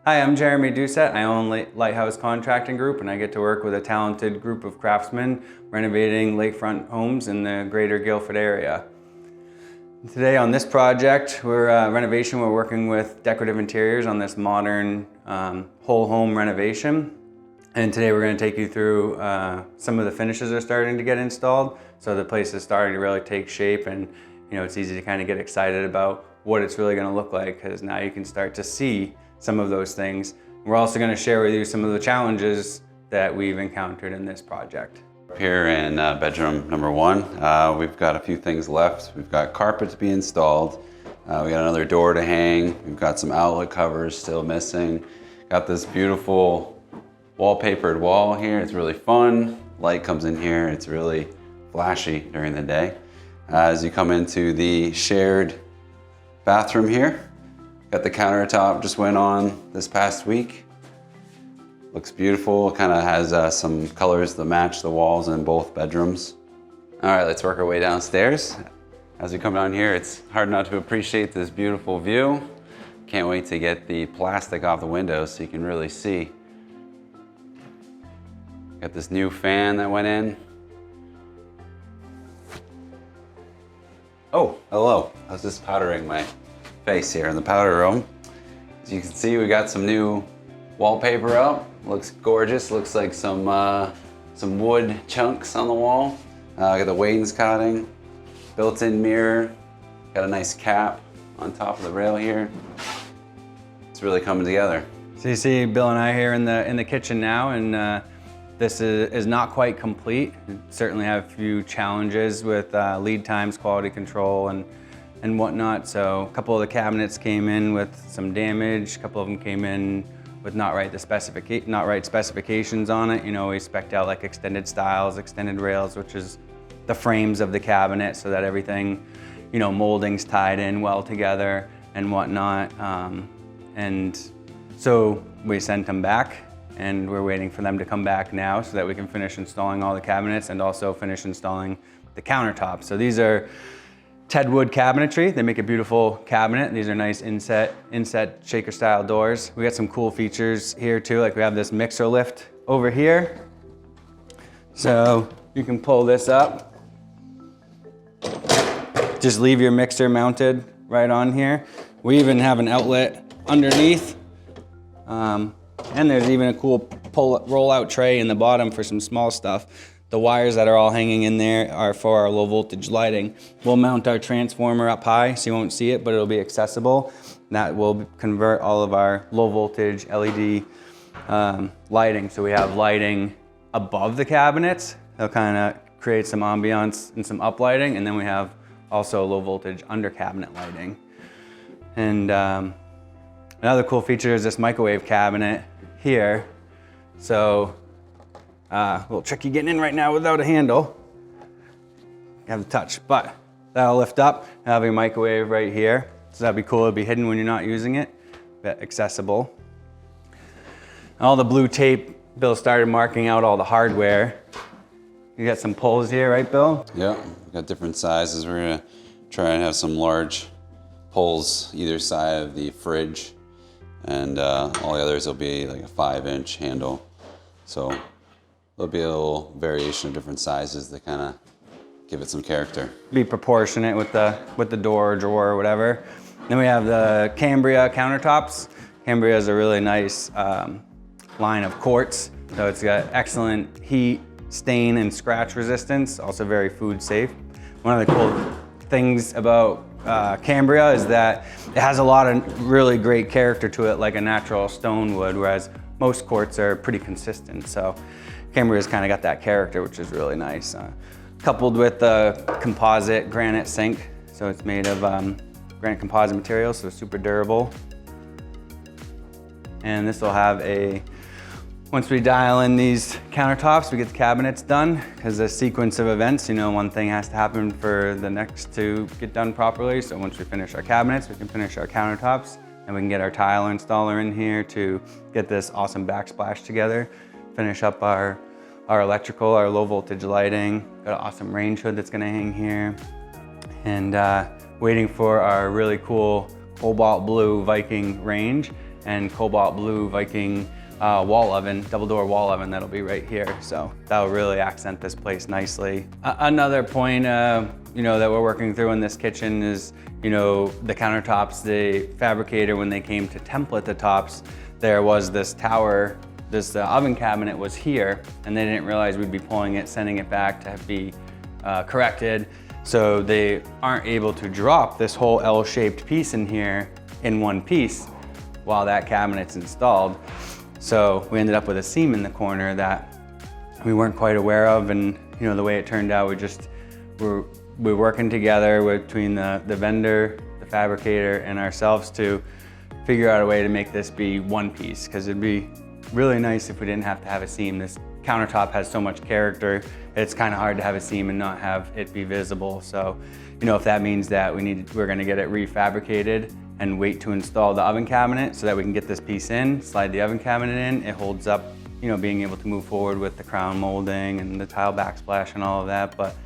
Hi, I'm 𝗟𝗓𝗄𝗪𝗍. I own 𝗨ighthouse Contracting Group, and I get to work with a talented group of craftsmen renovating lakefront homes in the greater Guildford area. Today on this project, we're working with Decorative Interiors on this modern whole home renovation. And today we're going to take you through some of the finishes are starting to get installed. So the place is starting to really take shape, and it's easy to kind of get excited about what it's really going to look like, because now you can start to see some of those things. We're also going to share with you some of the challenges that we've encountered in this project. Here in bedroom number one, we've got a few things left. We've got carpet to be installed. We got another door to hang. We've got some outlet covers still missing. Got this beautiful wallpapered wall here. It's really fun. Light comes in here. It's really flashy during the day. As you come into the shared bathroom here, got the countertop just went on this past week. Looks beautiful. Kind of has some colors that match the walls in both bedrooms. All right, let's work our way downstairs. As we come down here, it's hard not to appreciate this beautiful view. Can't wait to get the plastic off the windows so you can really see. Got this new fan that went in. Oh, hello. I was just powdering my face here in the powder room. As you can see, we got some new wallpaper up. Looks gorgeous. Looks like some wood chunks on the wall. Got the wainscoting, built-in mirror. Got a nice cap on top of the rail here. It's really coming together. So you see Bill and I here in the kitchen now, and this is not quite complete. We certainly have a few challenges with lead times, quality control, and whatnot. So a couple of the cabinets came in with some damage. A couple of them came in with not right specifications on it. We spec'd out like extended styles, extended rails, which is the frames of the cabinet, so that everything, molding's tied in well together and whatnot. And so we sent them back, and we're waiting for them to come back now so that we can finish installing all the cabinets and also finish installing the countertops. So these are Tedwood cabinetry. They make a beautiful cabinet. These are nice inset shaker style doors. We got some cool features here too, like we have this mixer lift over here. So you can pull this up. Just leave your mixer mounted right on here. We even have an outlet underneath. And there's even a cool roll-out tray in the bottom for some small stuff. The wires that are all hanging in there are for our low voltage lighting. We'll mount our transformer up high, so you won't see it, but it'll be accessible. That will convert all of our low voltage LED lighting. So we have lighting above the cabinets. They'll kind of create some ambiance and some uplighting. And then we have also low voltage under cabinet lighting. And another cool feature is this microwave cabinet here. So a little tricky getting in right now without a handle. You have to touch, but that'll lift up and have your microwave right here. So that'd be cool. It'll be hidden when you're not using it, but accessible. All the blue tape, Bill started marking out all the hardware. You got some poles here, right, Bill? Yeah, we got different sizes. We're gonna try and have some large poles either side of the fridge, and all the others will be like a 5-inch handle. So there'll be a little variation of different sizes that kind of give it some character. Be proportionate with the door, drawer, or whatever. Then we have the 𝗂𝗵𝗄 countertops. 𝗂𝗵𝗄 is a really nice line of quartz. So it's got excellent heat, stain, and scratch resistance. Also very food safe. One of the cool things about 𝗂𝗵𝗄 is that it has a lot of really great character to it, like a natural stone would, whereas most quartz are pretty consistent. So 𝗂𝗵𝗄's kind of got that character, which is really nice. Coupled with the composite granite sink. So it's made of granite composite material, so super durable. And this will have once we dial in these countertops, we get the cabinets done, because the sequence of events, one thing has to happen for the next to get done properly. So once we finish our cabinets, we can finish our countertops, and we can get our tile installer in here to get this awesome backsplash together. Finish up our electrical, our low voltage lighting. Got an awesome range hood that's gonna hang here. And waiting for our really cool cobalt blue Viking range. and cobalt blue Viking wall oven, double door wall oven that'll be right here. So that'll really accent this place nicely. Another point, you know, that we're working through in this kitchen is, you know, the countertops. The fabricator, when they came to template the tops, there was this tower, this oven cabinet was here, and they didn't realize we'd be pulling it, sending it back to be corrected. So they aren't able to drop this whole L-shaped piece in here in one piece while that cabinet's installed. So we ended up with a seam in the corner that we weren't quite aware of, and you know, the way it turned out, we're working together between the vendor, the fabricator, and ourselves to figure out a way to make this be one piece, because it'd be really nice if we didn't have to have a seam. This countertop has so much character, it's kind of hard to have a seam and not have it be visible. So, you know, if that means that we're gonna get it refabricated and wait to install the oven cabinet so that we can get this piece in, slide the oven cabinet in, it holds up, you know, being able to move forward with the crown molding and the tile backsplash and all of that. But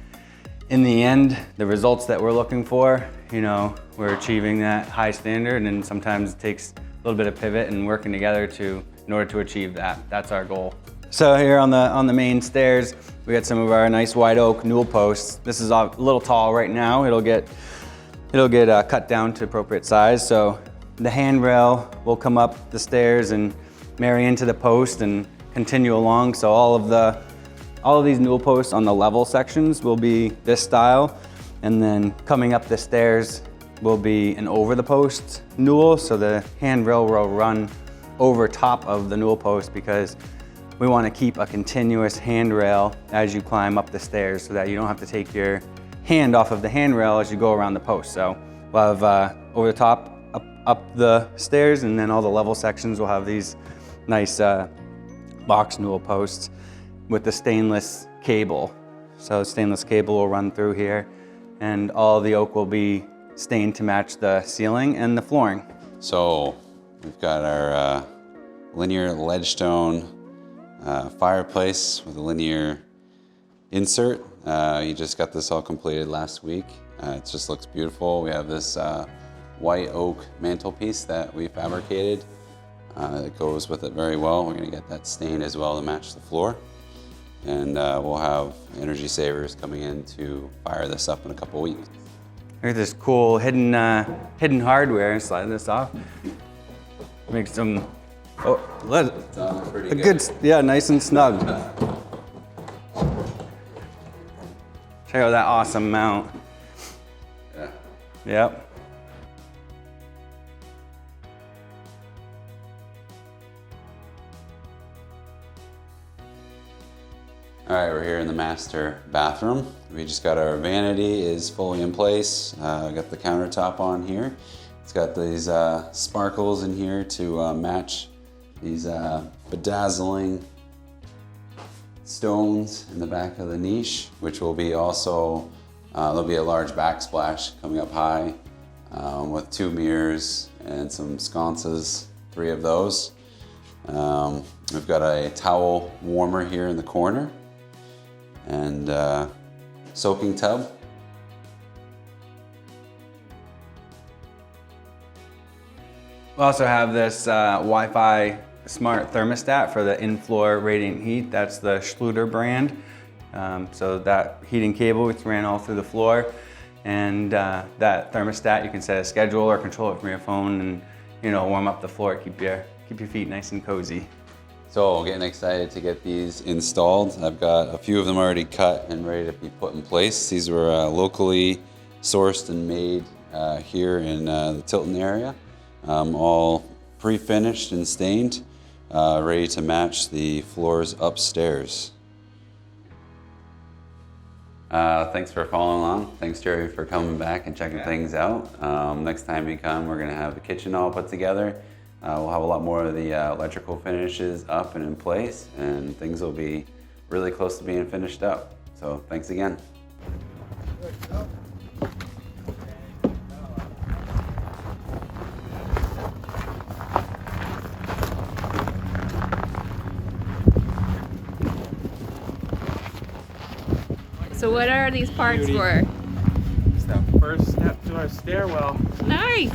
in the end, the results that we're looking for, you know, we're achieving that high standard, and sometimes it takes a little bit of pivot and working together in order to achieve that. That's our goal. So here on the main stairs, we got some of our nice white oak newel posts. This is a little tall right now. It'll get cut down to appropriate size. So the handrail will come up the stairs and marry into the post and continue along. So all of these newel posts on the level sections will be this style, and then coming up the stairs will be an over the post newel. So the handrail will run over top of the newel post, because we want to keep a continuous handrail as you climb up the stairs, so that you don't have to take your hand off of the handrail as you go around the post. So we'll have over the top up the stairs, and then all the level sections will have these nice box newel posts with the stainless cable. So stainless cable will run through here, and all the oak will be stained to match the ceiling and the flooring. So we've got our linear ledgestone fireplace with a linear insert. You just got this all completed last week. It just looks beautiful. We have this white oak mantelpiece that we fabricated that goes with it very well. We're gonna get that stained as well to match the floor. And we'll have energy savers coming in to fire this up in a couple weeks. Here's this cool hidden hardware. Slide this off. Make some, Pretty good, yeah, nice and snug. Check out that awesome mount. Yeah. Yep. All right, we're here in the master bathroom. We just got our vanity is fully in place. Got the countertop on here. It's got these sparkles in here to match these bedazzling stones in the back of the niche, which will be also, there'll be a large backsplash coming up high with 2 mirrors and some sconces, 3 of those. We've got a towel warmer here in the corner, and soaking tub. We also have this Wi-Fi smart thermostat for the in-floor radiant heat. That's the Schluter brand. So that heating cable, it's ran all through the floor. And that thermostat, you can set a schedule or control it from your phone, and you know, warm up the floor, keep your feet nice and cozy. So getting excited to get these installed. I've got a few of them already cut and ready to be put in place. These were locally sourced and made here in the Tilton area. All pre-finished and stained, ready to match the floors upstairs. Thanks for following along. Thanks, Jerry, for coming back and checking things out. Next time you come, we're gonna have the kitchen all put together. We'll have a lot more of the electrical finishes up and in place, and things will be really close to being finished up. So thanks again. So what are these parts for? It's the first step to our stairwell. Nice!